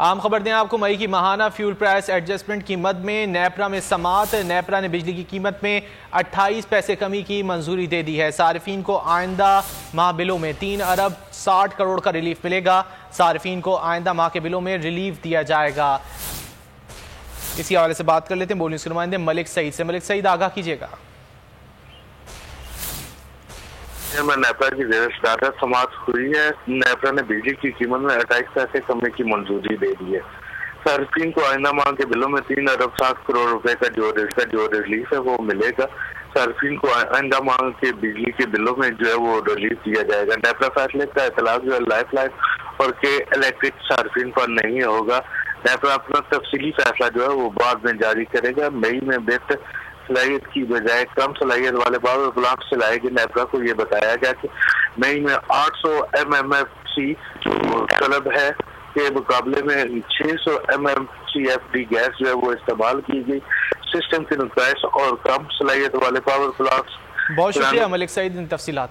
आम खबर दें आपको, मई की माहाना फ्यूल प्राइस एडजस्टमेंट की मद में नेपरा में समात। नेपरा ने बिजली की कीमत में 28 पैसे कमी की मंजूरी दे दी है। सार्फिन को आइंदा माह बिलों में 3 अरब 60 करोड़ का रिलीफ मिलेगा। सार्फिन को आइंदा माह के बिलों में रिलीफ दिया जाएगा। इसी हवाले से बात कर लेते हैं बोल न्यूज़ के नुमाइंदे मलिक सईद से। मलिक सईद, आगाह कीजिएगा। नेपरा की ज़ेर समात हुई है। नेपरा ने बिजली की कीमत में 28 पैसे कमी की मंजूरी दे दी है। सार्फिन को आइंदा माह के बिलों में 3 अरब 60 करोड़ रुपए का जो रिलीफ है वो मिलेगा। सार्फिन को आइंदा माह के बिजली के बिलों में जो है वो रिलीफ दिया जाएगा। नेपरा फैसले का इतलाक जो है लाइफ लाइन और के इलेक्ट्रिक सार्फिन पर नहीं होगा। नेपरा अपना तफसीली फैसला जो है वो बाद में जारी करेगा। मई में बेहतर सलाहियत की बजाय कम सलाहियत वाले पावर प्लांट चलाएगी। नेपरा को ये बताया गया कि मई में 800 MMFC जो तलब है के मुकाबले में 600 MMCFD गैस जो है वो इस्तेमाल की गई। सिस्टम के नुकसान और कम सलाहियत वाले पावर प्लांट। बहुत शुक्रिया मलिक सईद इन तफसीलात।